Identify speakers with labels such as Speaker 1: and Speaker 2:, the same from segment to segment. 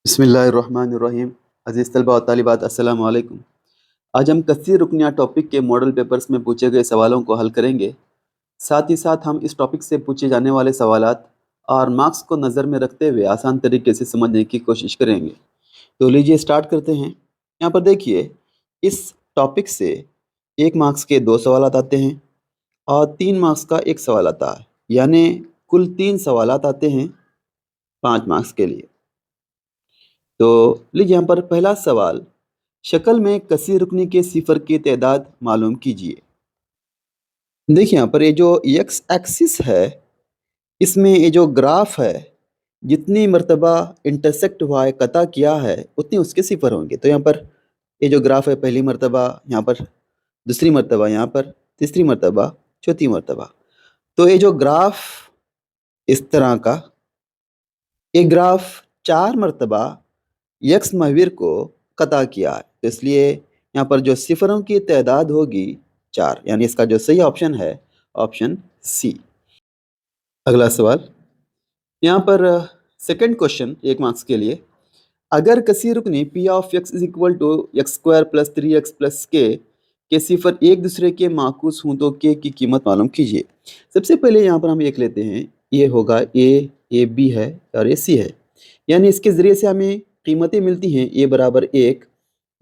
Speaker 1: बिस्मिल्लाहिर्रहमानिर्रहीम। अज़ीज़ तलबा और तालिबात, अस्सलामु अलैकुम। आज हम कसीर रुकनिया टॉपिक के मॉडल पेपर्स में पूछे गए सवालों को हल करेंगे। साथ ही साथ हम इस टॉपिक से पूछे जाने वाले सवालात और मार्क्स को नज़र में रखते हुए आसान तरीके से समझने की कोशिश करेंगे। तो लीजिए स्टार्ट करते हैं। यहाँ पर देखिए, इस टॉपिक से 1 मार्क्स के 2 सवालात आते हैं और 3 मार्क्स का 1 सवाल आता है, यानी कुल 3 सवालात आते हैं 5 मार्क्स के लिए। तो लीजिए यहाँ पर पहला सवाल, शक्ल में कसी रुकनी के सिफर की तादाद मालूम कीजिए। देखिए यहाँ पर ये जो एक्स एक्सिस है, इसमें ये जो ग्राफ है, जितनी मर्तबा इंटरसेक्ट हुआ है, कता किया है, उतनी उसके सिफर होंगे। तो यहाँ पर ये जो ग्राफ है, पहली मर्तबा यहाँ पर, दूसरी मर्तबा यहाँ पर, तीसरी मर्तबा, चौथी मर्तबा। तो ये जो ग्राफ इस तरह का, ये ग्राफ 4 मर्तबा यक्स महावीर को कता किया है, तो इसलिए यहाँ पर जो सिफरों की तादाद होगी 4, यानी इसका जो सही ऑप्शन है ऑप्शन सी। अगला सवाल, यहाँ पर सेकंड क्वेश्चन 1 मार्क्स के लिए, अगर कसी रुकनी p of x is equal to x square plus 3x plus के सिफर एक दूसरे के माकूस हों तो के की कीमत मालूम कीजिए। सबसे पहले यहाँ पर हम एक लेते हैं, ये होगा ए बी है और ये सी है, यानी इसके ज़रिए से हमें कीमतें मिलती हैं, ए बराबर 1,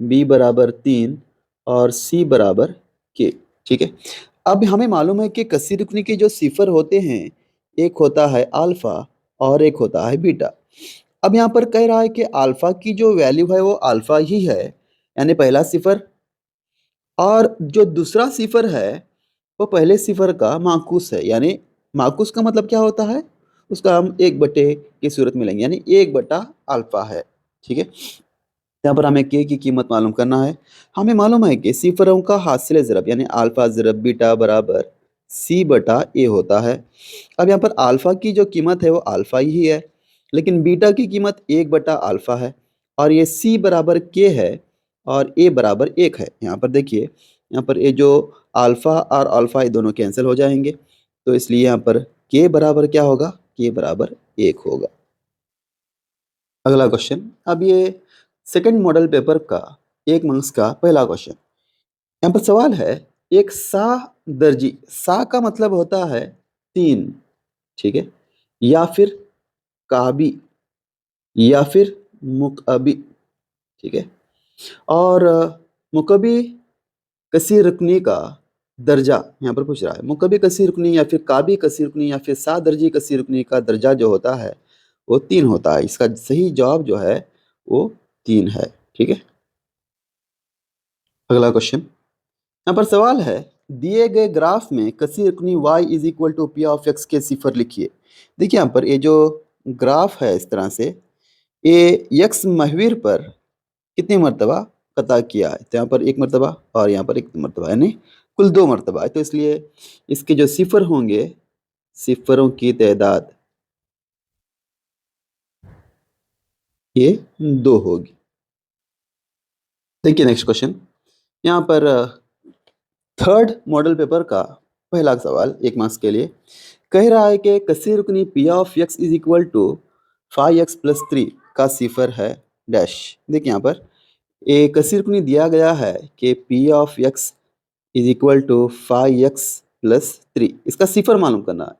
Speaker 1: बी बराबर 3 और सी बराबर के। ठीक है, अब हमें मालूम है कि कसी रुकनी के जो सिफर होते हैं, एक होता है अल्फ़ा और एक होता है बीटा। अब यहाँ पर कह रहा है कि अल्फ़ा की जो वैल्यू है वो अल्फ़ा ही है, यानी पहला सिफर, और जो दूसरा सिफर है वो पहले सिफर का माकूस है, यानी माकूस का मतलब क्या होता है, उसका हम 1/, की सूरत में लेंगे, यानी 1/, अल्फ़ा है। ठीक है, यहाँ पर हमें के की कीमत मालूम करना है। हमें मालूम है कि सिफरों का हासिल ज़रब यानी अल्फ़ा ज़रब बीटा बराबर C/A होता है। अब यहाँ पर अल्फ़ा की जो कीमत है वो अल्फ़ा ही है, लेकिन बीटा की कीमत 1/अल्फ़ा है, और ये C बराबर के है और A बराबर 1 है। यहाँ पर देखिए, यहाँ पर ये जो अल्फ़ा और अल्फ़ा ये दोनों कैंसिल हो जाएंगे, तो इसलिए यहाँ पर के बराबर क्या होगा, के बराबर 1 होगा। अगला क्वेश्चन, अब ये सेकंड मॉडल पेपर का 1 मार्क्स का पहला क्वेश्चन। यहाँ पर सवाल है, एक सा दर्जी, सा का मतलब होता है 3, ठीक है, या फिर काबी या फिर मुकअबी, ठीक है, और मुकअबी कसी रुकनी का दर्जा यहाँ पर पूछ रहा है। मुकअबी कसी रुकनी या फिर काबी कसी रुकनी या फिर सा दर्जी कसी रुकनी का दर्जा जो होता है वो 3 होता है। इसका सही जवाब जो है वो 3 है। ठीक है, अगला क्वेश्चन, यहाँ पर सवाल है, दिए गए ग्राफ में कसी रुकनी y is equal to P of X के सिफर लिखिए। देखिए यहाँ पर ये जो ग्राफ है इस तरह से, ये यक्स महवीर पर कितनी मरतबा कता किया है, तो यहाँ पर 1 मरतबा और यहाँ पर 1 मरतबा, यानी कुल 2 मरतबा है। तो इसलिए इसके जो सिफर होंगे, सिफरों की तादाद ये 2 होगी। देखिए नेक्स्ट क्वेश्चन, यहाँ पर थर्ड मॉडल पेपर का पहला सवाल 1 मार्क्स के लिए, कह रहा है कि कसी रुकनी p of x is equal to 5x plus 3 का सिफर है डैश। देखिए यहाँ पर एक कसी रुकनी दिया गया है कि P of x is equal to 5x plus 3, इसका सिफर मालूम करना है।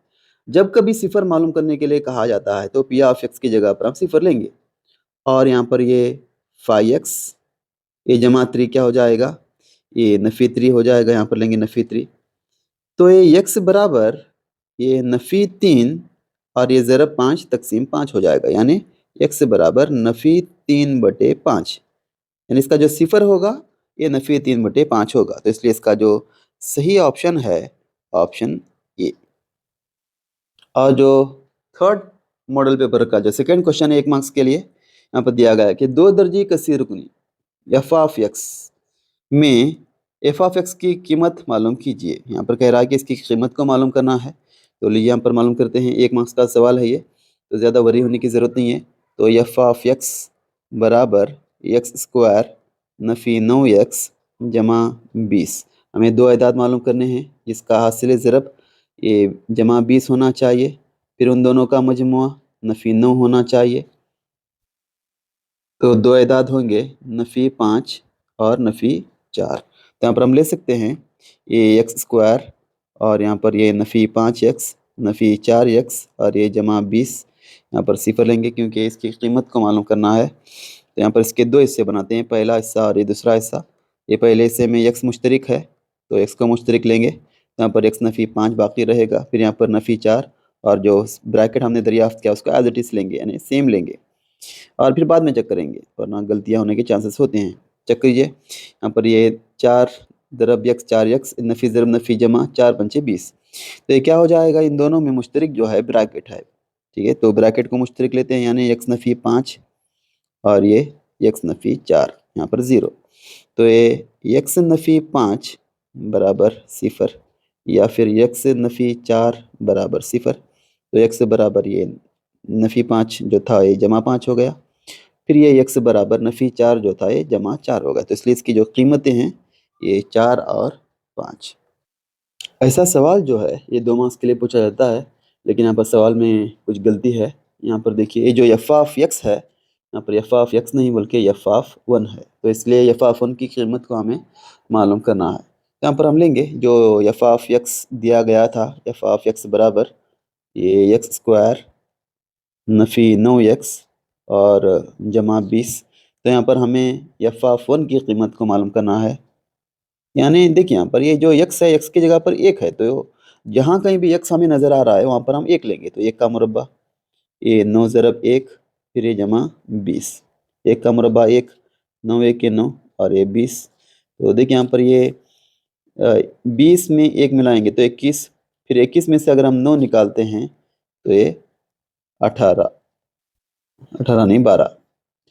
Speaker 1: जब कभी सिफर मालूम करने के लिए कहा जाता है तो पी ऑफ एक्स की जगह पर हम सिफर लेंगे, और यहाँ पर ये 5x, ये जमा 3 क्या हो जाएगा, ये नफ़ी 3 हो जाएगा, यहाँ पर लेंगे नफ़ी 3। तो ये x बराबर ये नफ़ी 3 और ये ज़रब 5 तकसीम 5 हो जाएगा, यानी x बराबर नफ़ी 3/5, यानी इसका जो सिफर होगा ये नफ़ी 3/5 होगा। तो इसलिए इसका जो सही ऑप्शन है ऑप्शन ए। और जो थर्ड मॉडल पेपर का जो सेकंड क्वेश्चन है 1 मार्क्स के लिए, यहाँ पर दिया गया है कि 2 दर्जी कसी रुकनी एफ ऑफ एक्स में एफ ऑफ एक्स की कीमत मालूम कीजिए। यहाँ पर कह रहा है कि इसकी कीमत को मालूम करना है, तो लीजिए यहाँ पर मालूम करते हैं। 1 मार्क्स का सवाल है ये, तो ज़्यादा वरी होने की ज़रूरत नहीं है। तो एफ ऑफ एक्स बराबर एक्स स्क्वायर नफ़ी 9x जमा 20, हमें 2 अदाद मालूम करने हैं जिसका हासिल ज़रब ये जमा 20 होना चाहिए, फिर उन दोनों का मजमुआ नफ़ी 9 होना चाहिए। तो दो एदाद होंगे नफ़ी 5 और नफ़ी 4। तो यहाँ पर हम ले सकते हैं ये एक्स स्क्वायर और यहाँ पर ये नफ़ी 5x नफ़ी 4x और ये जमा 20। यहाँ पर सिफर लेंगे क्योंकि इसकी कीमत को मालूम करना है। तो यहाँ पर इसके दो हिस्से बनाते हैं, पहला हिस्सा और ये दूसरा हिस्सा। ये पहले हिस्से में x मुश्तरिक है तो x को मुश्तरिक लेंगे, तो यहाँ पर x नफ़ी 5 बाकी रहेगा, फिर यहाँ पर नफ़ी 4 और जो ब्रैकेट हमने दरियाफ्त किया उसको एज इट इज़ लेंगे यानी सेम लेंगे और फिर बाद में चेक करेंगे वरना गलतियाँ होने के चांसेस होते हैं। चेक कीजिए यहाँ पर ये 4 ज़रब यक्स 4x नफ़ी ज़रब नफ़ी जमा 4 पंचे 20। तो ये क्या हो जाएगा, इन दोनों में मुश्तरिक जो है ब्रैकेट है। ठीक है, तो ब्रैकेट को मुश्तरिक लेते हैं यानी x नफ़ी 5 और ये x नफ़ी 4 यहाँ पर 0। तो ये x नफ़ी 5 बराबर 0 या फिर x नफ़ी 4 बराबर 0। तो x बराबर ये नफ़ी 5 जो था ये जमा 5 हो गया, फिर ये x बराबर नफ़ी 4 जो था ये जमा 4 हो गया। तो इसलिए इसकी जो कीमतें हैं ये 4 और 5। ऐसा सवाल जो है ये 2 मार्क्स के लिए पूछा जाता है, लेकिन यहाँ पर सवाल में कुछ गलती है। यहाँ पर देखिए ये जो एफ ऑफ एक्स है, यहाँ पर एफ ऑफ एक्स नहीं बल्कि एफ ऑफ 1 है, तो इसलिए एफ ऑफ 1 की कीमत को हमें मालूम करना है। यहाँ पर हम लेंगे जो एफ ऑफ एक्स दिया गया था, एफ ऑफ एक्स बराबर ये एक्स स्क्वायर नफ़ी 9x और जमा 20। तो यहाँ पर हमें एफ ऑफ 1 की कीमत को मालूम करना है। यानी देखिए यहाँ पर ये जो x है x की जगह पर 1 है, तो जहाँ कहीं भी x हमें नज़र आ रहा है वहाँ पर हम 1 लेंगे। तो 1 का मुरब्बा ये 9 ज़रब 1 फिर ये जमा 20। 1 का मुरब्बा 1, 9 1 के 9 और ये 20। तो देखिए यहाँ पर ये 20 में 1 मिलाएंगे तो 21, फिर 21 में से अगर हम 9 निकालते हैं तो ये 18 नहीं 12।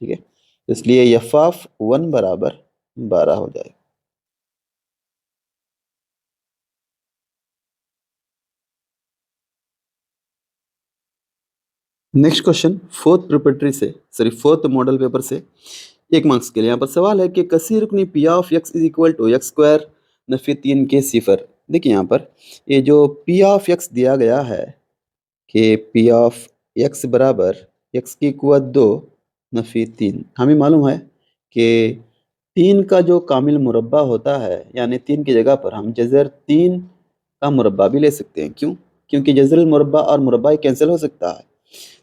Speaker 1: ठीक है, तो इसलिए एफ ऑफ 1 बराबर 12 हो जाएगा। Next question fourth model paper से 1 मार्क्स के लिए। यहाँ पर सवाल है कि कसी रुकनी p of x is equal to x square नफ़ी 3 के सिफर। देखिए यहाँ पर ये जो पी ऑफ एक्स दिया गया है कि पी ऑफ एक्स बराबर एक्स की कुवत 2 नफ़ी 3। हमें मालूम है कि 3 का जो कामिल मुरब्बा होता है यानी 3 की जगह पर हम जज़र 3 का मुरब्बा भी ले सकते हैं। क्यों? क्योंकि जज़र मुरब्बा और मुरब्बा ही कैंसिल हो सकता है।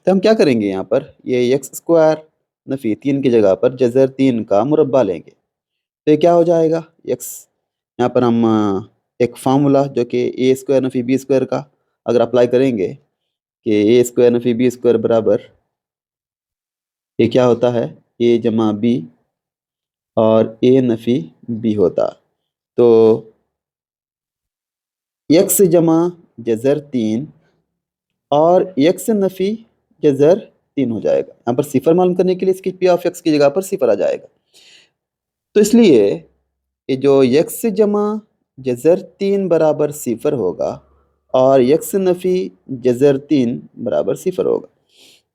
Speaker 1: तो हम क्या करेंगे, यहाँ पर ये एक्स स्क्वायर नफ़ी 3 की जगह पर जज़र 3 का मुरब्बा लेंगे। तो ये क्या हो जाएगा, एक्स यहाँ पर हम एक फार्मूला जो कि ए स्क्वायर नफ़ी बी स्क्वायर का अगर अप्लाई करेंगे कि ए स्क्वायर नफ़ी बी स्क्वायर बराबर ये क्या होता है, ए जमा बी और ए नफ़ी बी होता। तो एक्स जमा जज़र 3 और एक्स नफ़ी जज़र 3 हो जाएगा। यहाँ पर सिफर मालूम करने के लिए इसकी पी ऑफ एक्स की जगह पर सिफर आ जाएगा। तो इसलिए ये जो एक्स जमा जज़र 3 बराबर सिफर होगा और एक्स नफ़ी जज़र 3 बराबर सिफर होगा।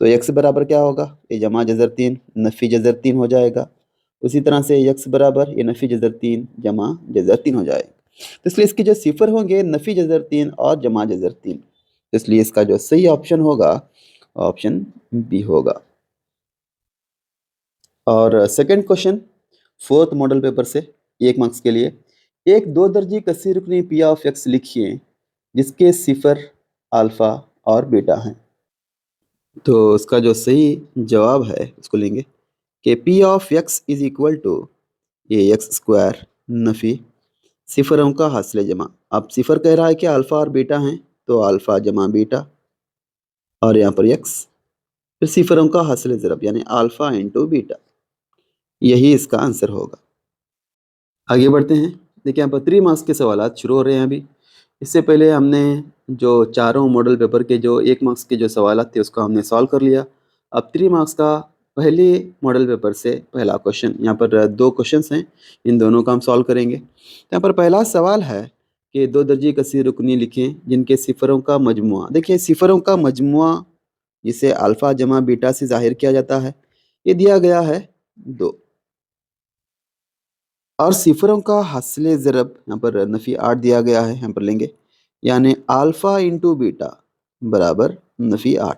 Speaker 1: तो एक्स बराबर क्या होगा, ये जमा जज़र 3 नफ़ी जज़र 3 हो जाएगा। उसी तरह से एक्स बराबर ये नफ़ी जज़र 3 जमा जज़र 3 हो जाएगा। तो इसलिए इसके जो सिफर होंगे नफ़ी जज़र 3 और जमा जज़र 3। तो इसलिए इसका जो सही ऑप्शन होगा ऑप्शन बी होगा। और second question fourth model paper से 1 मार्क्स के लिए, एक 2 दर्जी कसी रुकनी पी ऑफ एक्स लिखिए जिसके सिफर अल्फ़ा और बीटा हैं। तो उसका जो सही जवाब है उसको लेंगे कि P of x is equal to ये एक्स स्क्वायर नफ़ी सिफरों का हासिल जमा। अब सिफर कह रहा है कि अल्फ़ा और बीटा हैं, तो अल्फ़ा जमा बीटा और यहाँ पर एक्स, फिर सिफरों का हासिल ज़रब यानी अल्फ़ा इंटू बीटा, यही इसका आंसर होगा। आगे बढ़ते हैं। देखिए यहाँ पर 3 मार्क्स के सवाल शुरू हो रहे हैं अभी। इससे पहले हमने जो चारों मॉडल पेपर के जो 1 मार्क्स के जो सवाल थे उसको हमने सॉल्व कर लिया। अब 3 मार्क्स का पहले मॉडल पेपर से पहला क्वेश्चन, यहाँ पर 2 क्वेश्चंस हैं, इन दोनों का हम सॉल्व करेंगे। यहाँ पर पहला सवाल है कि 2 दर्जी कसी रुकनी लिखें जिनके सिफरों का मजमुआ। देखिए सिफरों का मजमुआ जिसे अल्फ़ा जमा बीटा से ज़ाहिर किया जाता है, ये दिया गया है 2 और सिफरों का हासिल ज़रब यहाँ पर नफ़ी 8 दिया गया है, यहाँ पर लेंगे यानी अल्फ़ा इंटू बीटा बराबर नफ़ी 8।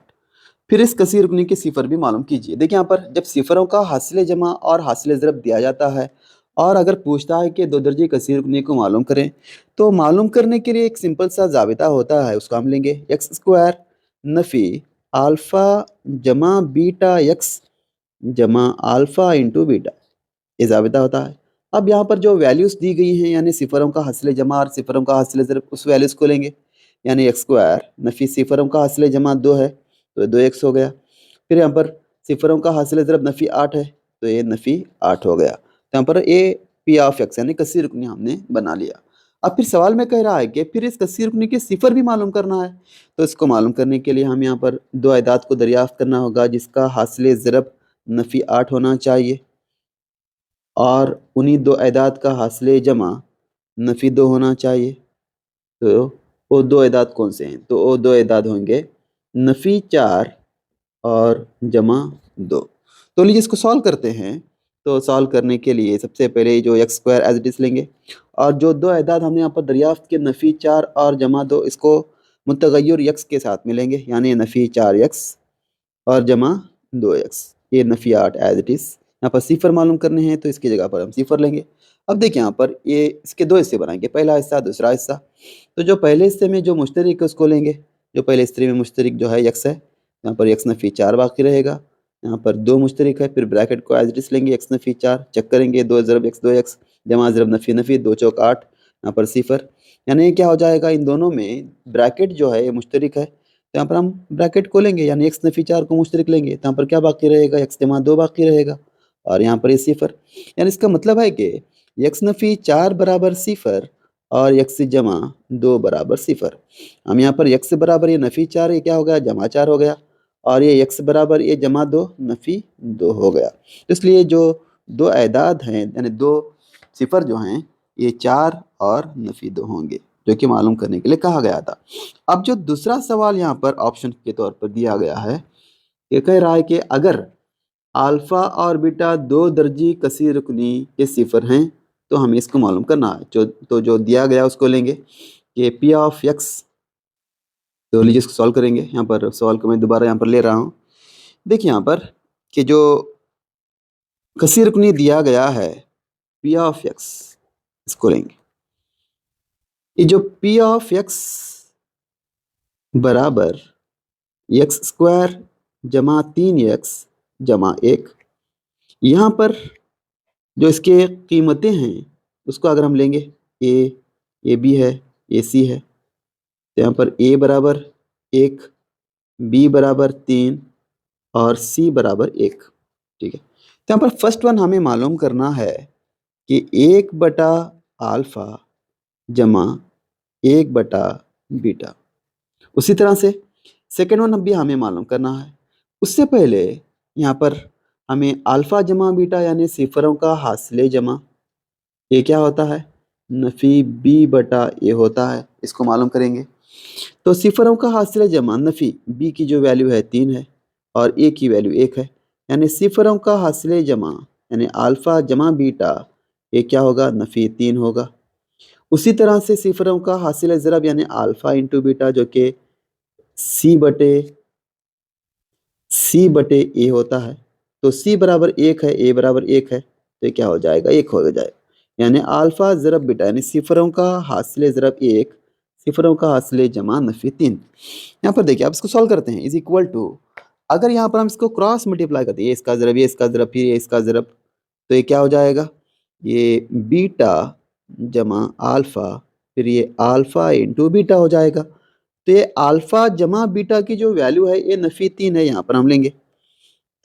Speaker 1: फिर इस कसीर रुकनी के सिफर भी मालूम कीजिए। देखिए यहाँ पर जब सिफरों का हासिल जमा और हासिल ज़रब दिया जाता है और अगर पूछता है कि दो दर्जे कसीर रुकनी को मालूम करें, तो मालूम करने के लिए एक सिंपल सा ज़ाबिता होता है, उसको हम लेंगे एक्स स्क्वायर नफ़ी अल्फ़ा जमा बीटा एक्स जमा अल्फ़ा इंटू बीटा, ये ज़ाबिता होता है। अब यहाँ पर जो वैल्यूज़ दी गई हैं यानी सिफरों का हासिल जमा और सिफरों का हासिल ज़रब, उस वैल्यूज़ को लेंगे यानी एक्स स्क्वायर नफ़ी सिफरों का हासिल जमा 2 है तो 2x हो गया। फिर यहाँ पर सिफरों का हासिल ज़रब नफ़ी 8 है तो ये नफ़ी 8 हो गया। तो यहाँ पर ए पी ऑफ एक्स यानी कसीर रुकनी हमने बना लिया। अब फिर सवाल में कह रहा है कि फिर इस कसीर रुकनी के सिफर भी मालूम करना है, तो इसको मालूम करने के लिए हम यहाँ पर दो अदाद को दरियाफ्त करना होगा जिसका हासिल ज़रब नफ़ी 8 होना चाहिए और उन्हीं दो अदाद का हासिल जमा नफ़ी 2 होना चाहिए। तो वो दो अदाद कौन से हैं? तो वो दो अदाद होंगे नफ़ी 4 और जमा 2। तो लीजिए इसको सॉल्व करते हैं। तो सॉल्व करने के लिए सबसे पहले जो X square as it is लेंगे और जो दो अदाद हमने यहाँ पर दरियाफ्त के नफ़ी 4 और जमा 2, इसको मुतगय्यर यक्स के साथ मिलेंगे यानी नफ़ी 4 एक्स और जमा 2 एक्स, ये नफ़ी 8 एज इट इज़। यहाँ पर सिफर मालूम करने हैं तो इसकी जगह पर हम सिफर लेंगे। अब देखिए यहाँ पर ये इसके दो हिस्से बनाएंगे, पहला हिस्सा दूसरा हिस्सा। तो जो पहले हिस्से में जो मुश्तरिक है उसको लेंगे, जो पहले हिस्से में मुश्तरिक जो है यक्स है, यहाँ पर यक्स नफ़ी 4 बाकी रहेगा, यहाँ पर 2 मुश्तरिक है, फिर ब्रैकेट को एज इट इज़ लेंगे, यक्स नफ़ी 4 चेक करेंगे, 2 ज़रब एक्स 2 एक्स जमा ज़रब नफ़ी नफ़ी 2 चौक 8, यहाँ पर सिफर, यानी क्या हो जाएगा इन दोनों में ब्रैकेट जो है ये मुश्तरिक है, तो यहाँ पर हम ब्रैकेट को लेंगे यानी एक्स नफ़ी 4 को मुश्तरिक लेंगे, तो यहाँ पर क्या बाकी रहेगा, एक्स जमा 2 बाकी रहेगा और यहाँ पर ये सिफर, यानी इसका मतलब है कि एक्स नफ़ी 4 बराबर सिफर और एक्स जमा 2 बराबर सिफर। हम यहाँ पर एक्स बराबर ये नफ़ी 4 ये क्या हो गया, जमा 4 हो गया और ये एक्स बराबर ये जमा 2 नफ़ी 2 हो गया। तो इसलिए जो दो अदाद हैं यानी दो सिफर जो हैं ये 4 और नफ़ी 2 होंगे, जो कि मालूम करने के लिए कहा गया था। अब जो दूसरा सवाल यहाँ पर ऑप्शन के तौर पर दिया गया है, ये कह रहा है कि अगर अल्फ़ा और बीटा दो दर्जी कसीर रुकनी के सिफर हैं तो हमें इसको मालूम करना है। जो दिया गया उसको लेंगे कि पी ऑफ एक्स, तो लीजिए इसको सॉल्व करेंगे। यहाँ पर सवाल को मैं दोबारा यहाँ पर ले रहा हूँ। देखिए यहाँ पर कि जो कसीर रुकनी दिया गया है पी ऑफ एक्स, इसको लेंगे। ये जो पी ऑफ एक्स बराबर एक्स स्क्वायर जमा 3x जमा 1, यहाँ पर जो इसके कीमतें हैं उसको अगर हम लेंगे, ए बी है, ए सी है, तो यहाँ पर ए बराबर 1, बी बराबर 3 और सी बराबर 1, ठीक है। तो यहाँ पर फर्स्ट वन हमें मालूम करना है कि 1 बटा अल्फ़ा जमा 1 बटा बीटा। उसी तरह से सेकेंड वन भी हमें मालूम करना है। उससे पहले यहाँ पर हमें अल्फ़ा जमा बीटा यानी सिफरों का हासिल जमा, ये क्या होता है, नफ़ी बी बटा ए होता है, इसको मालूम करेंगे। तो सिफरों का हासिल जमा नफ़ी बी की जो वैल्यू है 3 है और ए की वैल्यू 1 है, यानी सिफरों का हासिल जमा यानी अल्फ़ा जमा बीटा ये क्या होगा, नफ़ी 3 होगा। उसी तरह से सिफरों का हासिल ज़रब यानी अल्फ़ा इंटू बीटा जो कि सी बटे ए होता है, तो सी बराबर 1 है, ए बराबर 1 है, तो ये क्या हो जाएगा, 1 हो जाएगा। यानी अल्फ़ा ज़रब बीटा यानी सिफरों का हासिल ज़रब 1 सिफरों का हासिल जमा नफ़ी 3। यहाँ पर देखिए आप इसको सॉल्व करते हैं, इज इक्वल टू, अगर यहाँ पर हम इसको क्रॉस मल्टीप्लाई करते हैं, ये इसका ज़रब, ये इसका ज़रब, फिर ये इसका ज़रब, तो ये क्या हो जाएगा, ये बीटा जमा अल्फ़ा, फिर ये अल्फ़ा इंटू बीटा हो जाएगा। तो ये अल्फ़ा जमा बीटा की जो वैल्यू है ये नफ़ी 3 है, यहाँ पर हम लेंगे,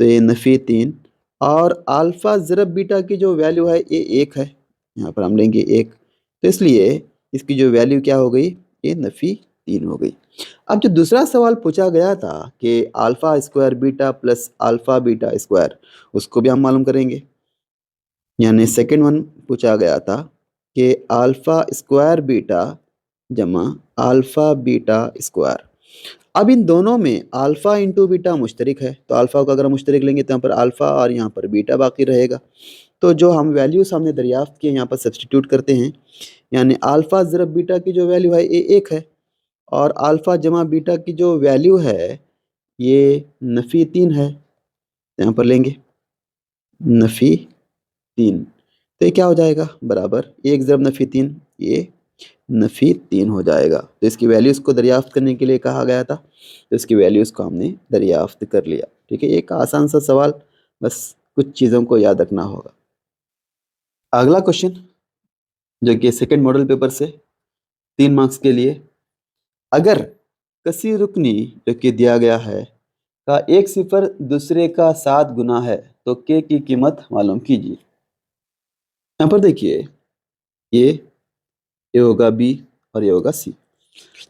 Speaker 1: तो ये नफ़ी 3 और अल्फ़ा ज़रब बीटा की जो वैल्यू है ये 1 है, यहाँ पर हम लेंगे 1, तो इसलिए इसकी जो वैल्यू क्या हो गई, ये नफ़ी 3 हो गई। अब जो दूसरा सवाल पूछा गया था कि alpha square beta plus alpha beta square, उसको भी हम मालूम करेंगे। यानी सेकेंड वन पूछा गया था कि अल्फ़ा स्क्वायर बीटा जमा अल्फ़ा बीटा स्क्वायर। अब इन दोनों में अल्फ़ा इंटू बीटा मुश्तरिक है, तो अल्फ़ा को अगर हम मुश्तरिक लेंगे तो यहाँ पर अल्फ़ा और यहाँ पर बीटा बाकी रहेगा। तो जो हम वैल्यूज़ हमने दरियाफ्त किए यहाँ पर सब्सटीट्यूट करते हैं, यानी अल्फ़ा ज़रब बीटा की जो वैल्यू है ये 1 है और अल्फ़ा जमा बीटा की जो वैल्यू है ये नफ़ी 3 है, यहाँ पर लेंगे नफ़ी 3, तो ये क्या हो जाएगा बराबर 1 ज़रब नफ़ी 3, ये नफ़ी 3 हो जाएगा। तो इसकी वैल्यूज़ को दरियाफ्त करने के लिए कहा गया था, तो इसकी वैल्यूज़ को हमने दरियाफ्त कर लिया। ठीक है, एक आसान सा सवाल, बस कुछ चीज़ों को याद रखना होगा। अगला क्वेश्चन जो कि सेकंड मॉडल पेपर से 3 मार्क्स के लिए, अगर कसी रुकनी जो कि दिया गया है का एक सिफर दूसरे का 7 गुना है तो के की कीमत मालूम कीजिए। यहाँ पर देखिए ये होगा बी और ये होगा सी,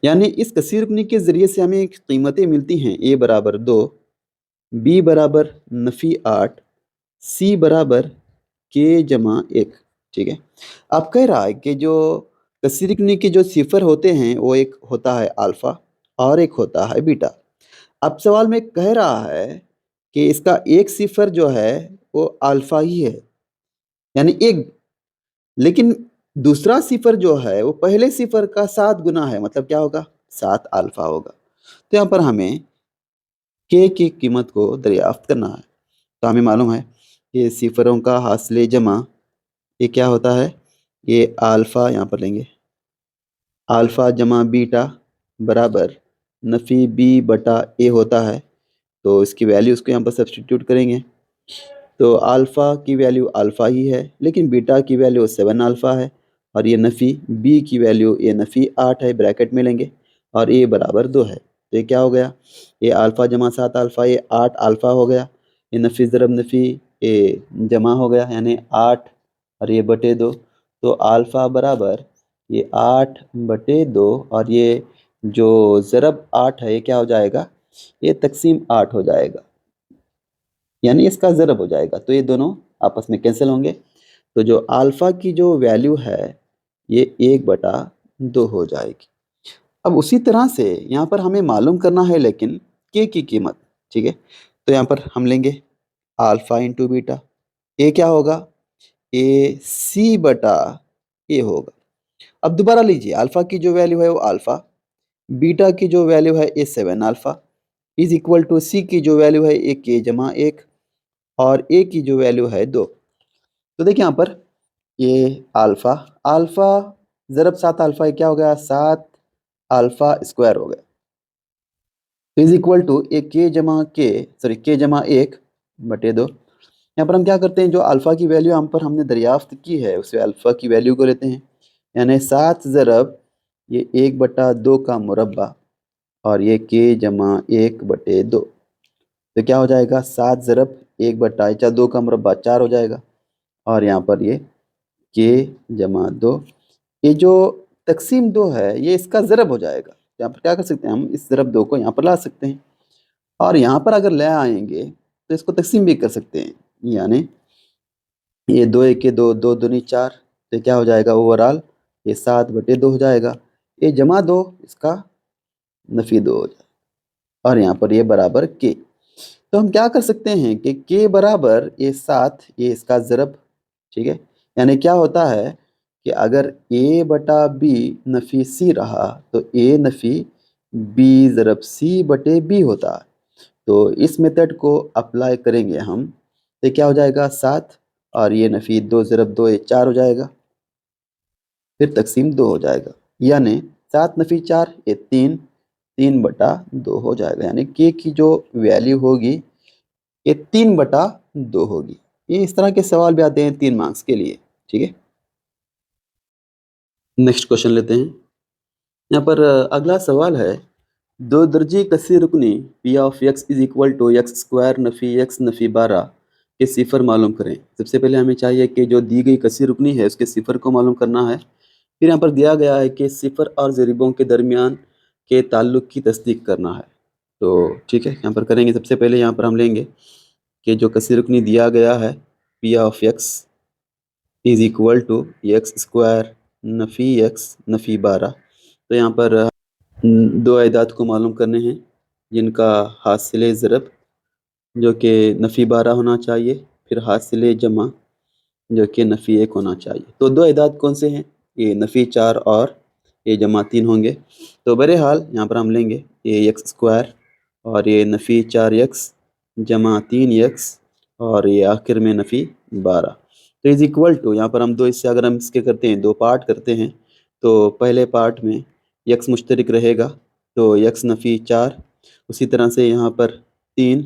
Speaker 1: यानी इस कसी रुकनी के जरिए से हमें कीमतें मिलती हैं ए बराबर 2, बी बराबर नफ़ी 8, सी बराबर के जमा 1। ठीक है, अब कह रहा है कि जो कसी रुकनी के जो सिफर होते हैं वो एक होता है अल्फा और एक होता है बीटा। अब सवाल में कह रहा है कि इसका एक सिफर जो है वो अल्फा ही है, यानी एक, लेकिन दूसरा सिफर जो है वो पहले सिफर का 7 गुना है, मतलब क्या होगा 7 अल्फा होगा। तो यहाँ पर हमें के की कीमत को दरियाफ्त करना है। तो हमें मालूम है कि सिफरों का हासिल जमा ये क्या होता है, ये अल्फा, यहाँ पर लेंगे अल्फा जमा बीटा बराबर नफ़ी बी बटा ए होता है। तो इसकी वैल्यू उसको यहाँ पर सब्स्टिट्यूट करेंगे, तो अल्फ़ा की वैल्यू अल्फ़ा ही है, लेकिन बीटा की वैल्यू 7 अल्फ़ा है, और ये नफ़ी बी की वैल्यू ये नफ़ी 8 है, ब्रैकेट में लेंगे, और ए बराबर 2 है। तो ये क्या हो गया, ये अल्फ़ा जमा 7 अल्फ़ा ये 8 अल्फ़ा हो गया, ये नफ़ी ज़रब नफ़ी ये जमा हो गया, यानी 8 और ये बटे 2। तो अल्फ़ा बराबर ये 8 बटे 2, और ये जो ज़रब 8 है ये क्या हो जाएगा, ये तकसीम 8 हो जाएगा, यानी इसका ज़रब हो जाएगा। तो ये दोनों आपस में कैंसिल होंगे, तो जो अल्फ़ा की जो वैल्यू है ये 1/2 हो जाएगी। अब उसी तरह से यहाँ पर हमें मालूम करना है लेकिन के की कीमत। ठीक है, तो यहाँ पर हम लेंगे अल्फ़ा इंटू बीटा, ए क्या होगा, ए सी बटा ए होगा। अब दोबारा लीजिए, अल्फ़ा की जो वैल्यू है वो अल्फ़ा, बीटा की जो वैल्यू है ए 7 अल्फ़ा इज इक्वल टू सी की जो वैल्यू है ए के जमा 1, और ए की जो वैल्यू है 2। तो देखिए यहाँ पर ये अल्फ़ा अल्फ़ा ज़रब 7 अल्फ़ा, ये क्या हो गया 7 अल्फ़ा स्क्वायर हो गया, इज इक्वल टू ए के जमा के सॉरी के जमा 1 बटे 2। यहाँ पर हम क्या करते हैं, जो अल्फ़ा की वैल्यू हम पर हमने दरियाफ्त की है उसे अल्फ़ा की वैल्यू को लेते हैं, यानी 7 ज़रब ये 1/2 का मुरब्बा, और ये के जमा 1 बटे 2। तो क्या हो जाएगा 7 ज़रब 1/2 का मुरब्बा 4 हो जाएगा, और यहाँ पर ये के जमा 2, ये जो तकसीम 2 है ये इसका ज़रब हो जाएगा। तो यहाँ पर क्या कर सकते हैं, हम इस ज़रब 2 को यहाँ पर ला सकते हैं, और यहाँ पर अगर ले आएंगे तो इसको तकसीम भी कर सकते हैं, यानी ये 2 1 के 2, 2 दूनी 4, तो क्या हो जाएगा ओवरऑल ये 7/2 हो जाएगा, ये जमा 2 इसका नफ़ी 2 हो जाएगा, और यहाँ पर ये बराबर के। तो हम क्या कर सकते हैं कि के बराबर ये 7 ये इसका ज़रब। ठीक है, यानी क्या होता है कि अगर ए बटा बी नफ़ी सी रहा तो ए नफ़ी बी ज़रब सी बटे बी होता है। तो इस मेथड को अप्लाई करेंगे हम, तो क्या हो जाएगा 7, और ये नफ़ी 2 ज़रब 2 ये 4 हो जाएगा, फिर तकसीम 2 हो जाएगा, यानी 7 नफ़ी 4 ये 3, 3/2 हो जाएगा, यानी के की जो वैल्यू होगी ये 3/2 होगी। ये इस तरह के सवाल भी आते हैं 3 मार्क्स के लिए। ठीक है, नेक्स्ट क्वेश्चन लेते हैं। यहाँ पर अगला सवाल है, दो दर्जी कसी रुकनी p of x is equal to x square नफ़ी एक्स नफ़ी 12 के सिफर मालूम करें। सबसे पहले हमें चाहिए कि जो दी गई कसी रुकनी है उसके सिफर को मालूम करना है। फिर यहाँ पर दिया गया है कि सिफर और ज़रीबों के दरमियान के ताल्लुक़ की तस्दीक करना है। तो ठीक है, यहाँ पर करेंगे। सबसे पहले यहाँ पर हम लेंगे कि जो कसी रुकनी दिया गया है p of x is equal to x square नफ़ी एक्स नफ़ी 12। तो यहाँ पर दो अदाद को मालूम करने हैं जिनका हासिल ज़रब जो कि नफ़ी 12 होना चाहिए, फिर हासिल जमा जो कि नफ़ी 1 होना चाहिए। तो दो अदाद कौन से हैं, ये नफ़ी 4 और ये जमा 3 होंगे। तो बहरहाल यहाँ पर हम लेंगे ये एक्स स्क्वायर और ये नफ़ी 4x जमा 3x और ये आखिर में नफ़ी 12। तो इज़ इक्वल टू, यहाँ पर हम दो इससे अगर हम इसके करते हैं, दो पार्ट करते हैं, तो पहले पार्ट में x मुश्तरक रहेगा तो x नफ़ी 4, उसी तरह से यहाँ पर 3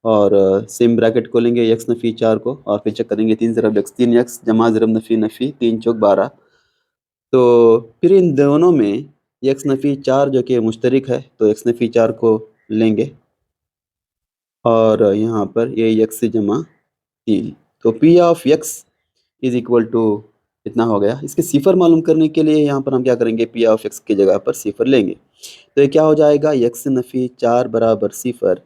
Speaker 1: और सेम ब्रैकेट खोलेंगे x नफ़ी 4 को और फिर चेक करेंगे 3 ज़रब x 3x जमा ज़रब नफ़ी नफ़ी 3 चौक 12। तो फिर इन दोनों में x नफ़ी 4 जो कि मुश्तरक है तो x नफ़ी 4 को लेंगे और यहाँ पर ये x जमा 3, तो p of x is equal to इतना हो गया। इसके सिफर मालूम करने के लिए यहाँ पर हम क्या करेंगे, p ऑफ x की जगह पर सिफर लेंगे। तो ये क्या हो जाएगा, x नफ़ी 4 बराबर सिफर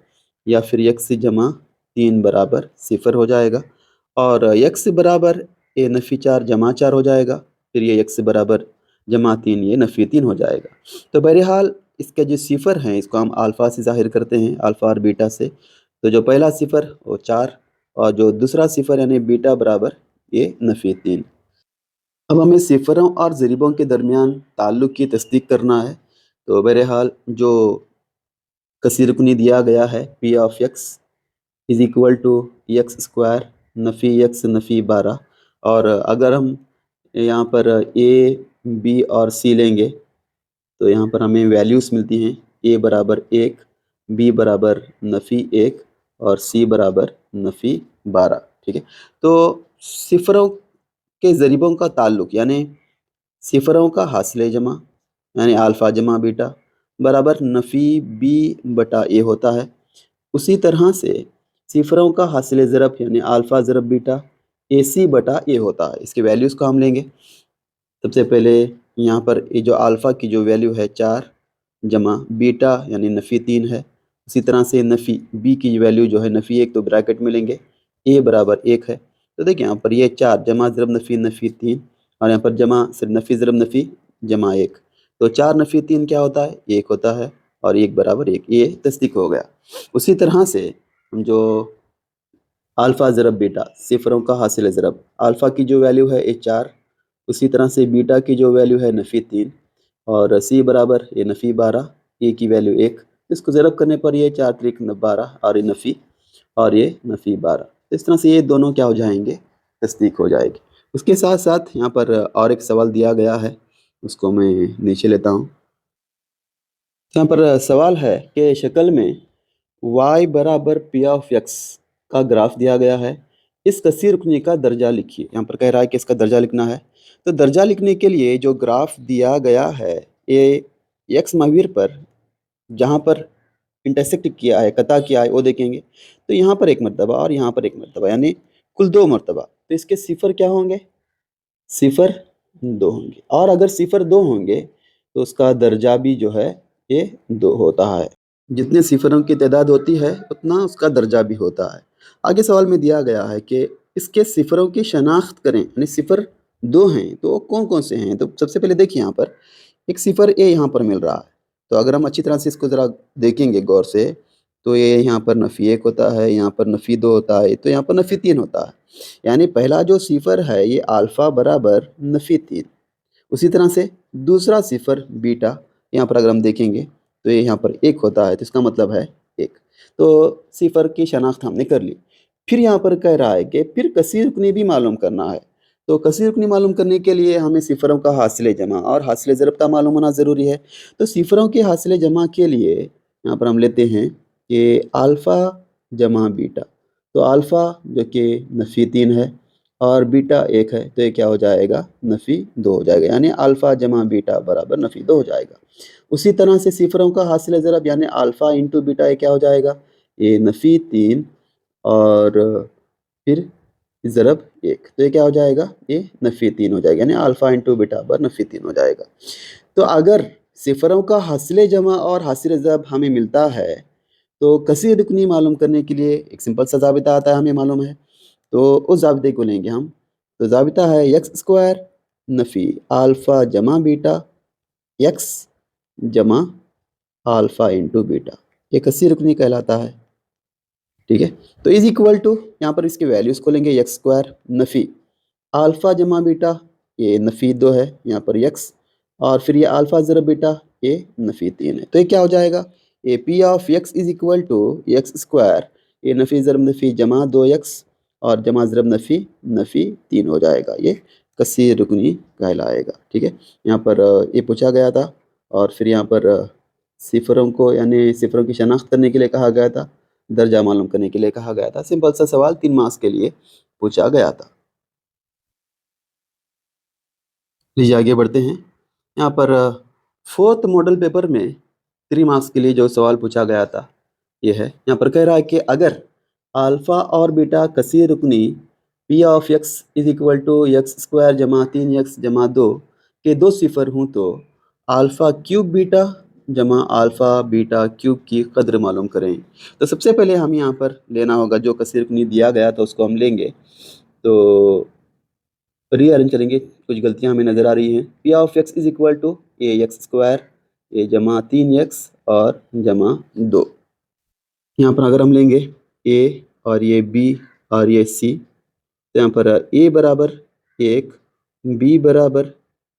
Speaker 1: या फिर x जमा 3 बराबर सिफर हो जाएगा और x बराबर ये नफ़ी 4 जमा 4 हो जाएगा, फिर ये x बराबर जमा 3 ये नफ़ी 3 हो जाएगा। तो बहरहाल इसके जो सिफर हैं इसको हम अल्फ़ा से ज़ाहिर करते हैं, अल्फ़ा और बीटा से। तो जो पहला सिफर वो 4 और जो दूसरा सिफर यानी बीटा बराबर ये नफ़ी 3। अब हमें सिफरों और ज़रीबों के दरमियान ताल्लुक़ की तस्दीक करना है। तो बहरहाल जो कसी रुकनी दिया गया है p of x is equal to x square नफ़ी x नफ़ी 12 और अगर हम यहाँ पर a b और c लेंगे तो यहाँ पर हमें वैल्यूज़ मिलती हैं, a बराबर 1, b बराबर नफ़ी 1 और c बराबर नफ़ी 12। ठीक है, तो सिफरों के ज़रीबों का ताल्लुक़ यानी सिफरों का हासिल जमा यानी अल्फ़ा जमा बीटा बराबर नफ़ी बी बटा ए होता है। उसी तरह से सिफरों का हासिल ज़रब यानी अल्फ़ा ज़रब बीटा ए सी बटा ए होता है। इसके वैल्यूज़ को हम लेंगे। सबसे पहले यहाँ पर ये जो अल्फ़ा की जो वैल्यू है 4 जमा बीटा यानी नफ़ी 3 है। उसी तरह से नफ़ी बी की वैल्यू जो है नफ़ी 1 तो ब्रैकेट में लेंगे, ए बराबर 1 है। तो देखिए यहाँ पर ये 4 जमा ज़रब नफ़ी नफ़ी 3 और यहाँ पर जमा सिर्फ नफ़ी ज़रब नफ़ी जमा 1, तो 4 नफ़ी 3 क्या होता है, 1 होता है और 1 बराबर 1, ये तस्दीक हो गया। उसी तरह से हम जो अल्फ़ा ज़रब बीटा सिफरों का हासिल ज़रब, अल्फ़ा की जो वैल्यू है ये 4, उसी तरह से बीटा की जो वैल्यू है नफ़ी 3 और सी बराबर ये नफ़ी 12, ए की वैल्यू 1, इसको ज़रब करने पर ये 4 त्रिक 12 और ये नफ़ी और ये नफ़ी 12। इस तरह से ये दोनों क्या हो जाएंगे, तस्दीक हो जाएगी। उसके साथ साथ यहाँ पर और एक सवाल दिया गया है, उसको मैं नीचे लेता हूँ। यहाँ पर सवाल है कि शक्ल में y बराबर पी ऑफ एक्स का ग्राफ दिया गया है, इस कसी रुकनी का दर्जा लिखिए। यहाँ पर कह रहा है कि इसका दर्जा लिखना है। तो दर्जा लिखने के लिए जो ग्राफ दिया गया है ये एक्स महावीर पर जहाँ पर इंटरसेक्ट किया है, कता किया है, वो देखेंगे। तो यहाँ पर एक मरतबा और यहाँ पर एक मरतबा यानी कुल 2 मरतबा। तो इसके सिफर क्या होंगे, सिफर 2 होंगे और अगर सिफर 2 होंगे तो उसका दर्जा भी जो है ये 2 होता है। जितने सिफरों की तादाद होती है उतना उसका दर्जा भी होता है। आगे सवाल में दिया गया है कि इसके सिफरों की शनाख्त करें, यानी सिफर 2 हैं तो वो कौन कौन से हैं। तो सबसे पहले देखिए यहाँ पर एक सिफर ए यहाँ पर मिल रहा है। तो अगर हम अच्छी तरह से इसको ज़रा देखेंगे गौर से तो ये यहाँ पर नफ़ी 1 होता है, यहाँ पर नफ़ी 2 होता है, तो यहाँ पर नफ़ी 3 होता है। यानी पहला जो सिफर है ये अल्फ़ा बराबर नफ़ी 3। उसी तरह से दूसरा सिफर बीटा यहाँ पर अगर हम देखेंगे तो ये यहाँ पर 1 होता है, तो इसका मतलब है 1। तो सिफर की शनाख्त हमने कर ली। फिर यहाँ पर कह रहा है कि फिर कसीर रुकनी भी मालूम करना है। तो कसीर रुकनी मालूम करने के लिए हमें सिफरों का हासिल जमा और हासिल ज़रब का मालूम होना ज़रूरी है। तो सिफरों के हासिल जमा के लिए यहाँ पर हम लेते हैं कि अल्फ़ा जमा बीटा। तो अल्फ़ा जो कि नफ़ी 3 है और बीटा 1 है, तो ये क्या हो जाएगा, नफ़ी 2 हो जाएगा। यानी अल्फ़ा जमा बीटा बराबर नफ़ी 2 हो जाएगा। उसी तरह से सिफरों का हासिल ज़रब यानी अल्फ़ा इंटू बीटा ये क्या हो जाएगा, ये नफ़ी 3 और फिर ज़रब 1, तो ये क्या हो जाएगा, ये नफ़ी 3 हो जाएगा। यानी अल्फ़ा इंटू बीटा बराबर नफ़ी 3 हो जाएगा। तो अगर सिफरों का हासिल जमा और हासिल ज़रब हमें मिलता है तो कसीर रुकनी मालूम करने के लिए एक सिंपल सा ज़ाबिता आता है, हमें मालूम है। तो उस ज़ाबिते को लेंगे हम। तो ज़ाबिता है एक्स स्क्वायर नफ़ी अल्फ़ा जमा बीटा एक्स जमा अल्फ़ा इंटू बीटा, ये कसी रुकनी कहलाता है। ठीक है, तो इज़ इक्वल टू यहाँ पर इसके वैल्यूज़ को लेंगे, एक्स स्क्वायर नफ़ी अल्फ़ा जमा बीटा ये नफ़ी 2 है यहाँ पर एक्स और फिर ये अल्फ़ा ज़रब बीटा ये नफ़ी 3 है। तो ये क्या हो जाएगा, a P of x is equal to x square, ये नफ़ी ज़रब नफ़ी जमा 2x और जमा ज़रब नफ़ी नफ़ी 3 हो जाएगा। ये कसीर रुकनी कहलाएगा। ठीक है, यहाँ पर ये पूछा गया था और फिर यहाँ पर सिफरों को यानी सिफरों की शनाख्त करने के लिए कहा गया था, दर्जा मालूम करने के लिए कहा गया था। सिंपल सा सवाल 3 मार्क्स के लिए पूछा गया था। लीजिए आगे बढ़ते हैं। यहाँ पर 4th मॉडल पेपर में 3 मार्क्स के लिए जो सवाल पूछा गया था ये है। यहाँ पर कह रहा है कि अगर अल्फ़ा और बीटा कसीर रुकनी p of x is equal to x square जमा 3x जमा 2 के 2 सिफर हों तो अल्फ़ा क्यूब बीटा जमा अल्फ़ा बीटा क्यूब की कदर मालूम करें। तो सबसे पहले हम यहाँ पर लेना होगा जो कसीर रुकनी दिया गया तो उसको हम लेंगे, तो रीअरेंज करेंगे। कुछ गलतियाँ हमें नज़र आ रही हैं। P of x is equal to a x square a जमा 3x और जमा 2। यहाँ पर अगर हम लेंगे ए और ये बी और ये सी, तो यहाँ पर ए बराबर 1, बी बराबर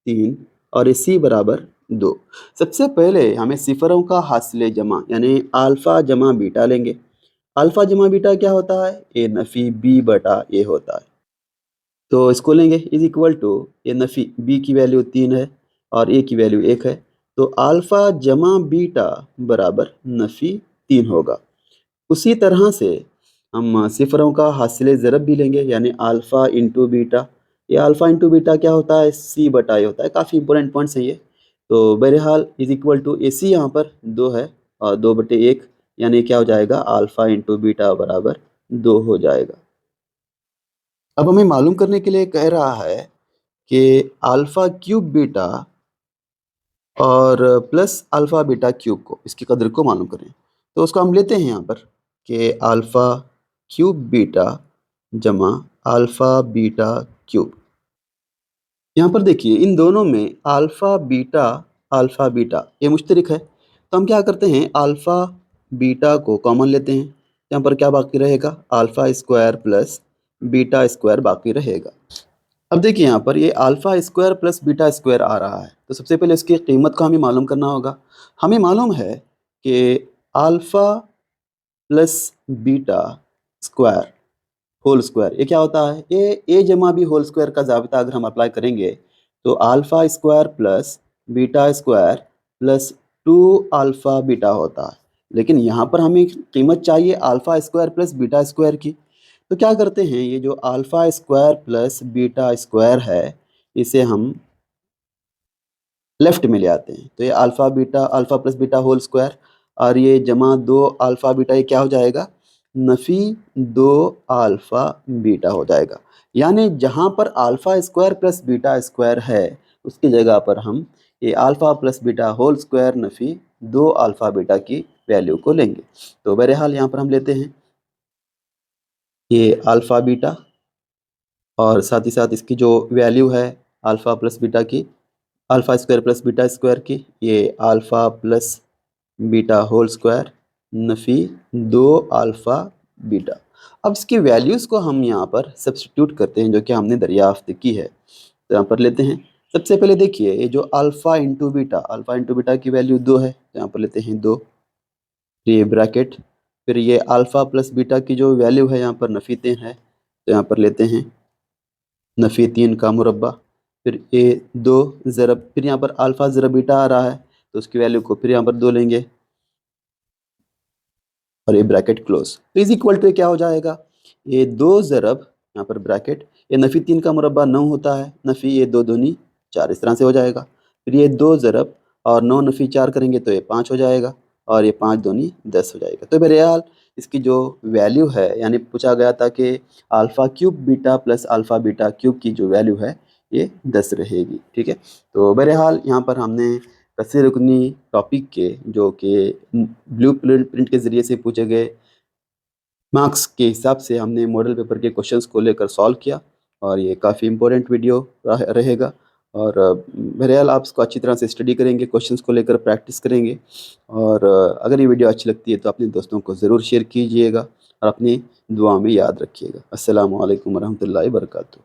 Speaker 1: 3 और ये सी बराबर 2। सबसे पहले हमें सिफरों का हासिल जमा यानी अल्फ़ा जमा बीटा लेंगे। अल्फ़ा जमा बीटा क्या होता है? ए नफ़ी बी बटा ए होता है। तो इसको लेंगे इज इक्वल टू ये नफ़ी बी की वैल्यू 3 है और ए की वैल्यू 1 है, तो अल्फ़ा जमा बीटा बराबर नफ़ी 3 होगा। उसी तरह से हम सिफरों का हासिल ज़रब भी लेंगे यानी अल्फ़ा इंटू बीटा। ये अल्फ़ा इंटू बीटा क्या होता है? सी बटा ए होता है। काफ़ी इंपॉर्टेंट पॉइंट्स है ये। तो बहरहाल इज इक्वल टू ए सी यहाँ पर 2 है और 2/1 यानी क्या हो जाएगा? अल्फ़ा इंटू बीटा बराबर 2 हो जाएगा। अब हमें मालूम करने के लिए कह रहा है कि अल्फ़ा क्यूब बीटा और प्लस अल्फ़ा बीटा क्यूब को इसकी कदर को मालूम करें। तो उसको हम लेते हैं यहाँ पर कि अल्फ़ा क्यूब बीटा जमा अल्फ़ा बीटा क्यूब। यहाँ पर देखिए इन दोनों में अल्फ़ा बीटा ये मुश्तरक है, तो हम क्या करते हैं अल्फ़ा बीटा को कॉमन लेते हैं। यहाँ पर क्या बाकी रहेगा? Alpha square plus beta square बाकी रहेगा। अब देखिए यहाँ पर ये alpha square plus beta square आ रहा है, तो सबसे पहले इसकी कीमत को हमें मालूम करना होगा। हमें मालूम है कि alpha plus beta square whole square ये क्या होता है? ये ए जमा बी होल स्क्वायर का ज़ाबिता अगर हम अप्लाई करेंगे तो alpha square plus beta square plus 2 alpha beta होता है। लेकिन यहाँ पर हमें कीमत चाहिए alpha square plus beta square की, तो क्या करते हैं ये जो alpha square plus beta square है इसे हम लेफ्ट में ले आते हैं, तो ये alpha plus beta whole square और ये जमा 2 अल्फ़ा बीटा ये क्या हो जाएगा? नफ़ी 2 अल्फ़ा बीटा हो जाएगा। यानी जहाँ पर alpha square plus beta square है उसकी जगह पर हम ये alpha plus beta whole square नफ़ी 2 अल्फ़ा बीटा की वैल्यू को लेंगे। तो बहरहाल यहाँ पर हम लेते हैं ये अल्फ़ा बीटा और साथ ही साथ इसकी जो वैल्यू है अल्फ़ा प्लस बीटा की, alpha square plus beta square की, ये alpha plus beta whole square नफ़ी 2 अल्फ़ा बीटा। अब इसकी वैल्यूज़ को हम यहाँ पर सब्स्टिट्यूट करते हैं जो कि हमने दरियाफ्त की है। तो यहाँ पर लेते हैं, सबसे पहले देखिए ये जो अल्फ़ा इंटू बीटा की वैल्यू 2 है, तो यहाँ पर लेते हैं 2, ये ब्रैकेट, फिर ये अल्फ़ा प्लस बीटा की जो वैल्यू है यहाँ पर नफ़ी 3 है, तो यहाँ पर लेते हैं नफ़ी 3 का मुरब्बा, फिर ये 2 ज़रब, फिर यहाँ पर अल्फ़ा ज़रब बीटा आ रहा है तो उसकी वैल्यू को फिर यहाँ पर 2 लेंगे और ये ब्रैकेट क्लोज। तो इज इक्वल टू क्या हो जाएगा? ये 2 ज़रब यहाँ पर ब्रैकेट, ये नफ़ी 3 का मुरब्बा 9 होता है, नफ़ी ये 2 दूनी 4 इस तरह से हो जाएगा। फिर ये 2 ज़रब और 9 नफ़ी 4 करेंगे तो ये 5 हो जाएगा और ये 5 दूनी 10 हो जाएगा। तो बहरहाल इसकी जो वैल्यू है यानी पूछा गया था कि alpha cube beta plus alpha beta cube की जो वैल्यू है ये 10 रहेगी। ठीक है, तो बहरहाल यहाँ पर हमने कसीर रुकनी टॉपिक के जो कि ब्लू प्रिंट के ज़रिए से पूछे गए मार्क्स के हिसाब से हमने मॉडल पेपर के क्वेश्चंस को लेकर सॉल्व किया और ये काफ़ी इम्पोर्टेंट वीडियो रहेगा और बहरहाल आप इसको अच्छी तरह से स्टडी करेंगे, क्वेश्चंस को लेकर प्रैक्टिस करेंगे और अगर ये वीडियो अच्छी लगती है तो अपने दोस्तों को ज़रूर शेयर कीजिएगा और अपनी दुआ में याद रखिएगा। अस्सलामु अलैकुम वरहमतुल्लाहि वबरकातुहू।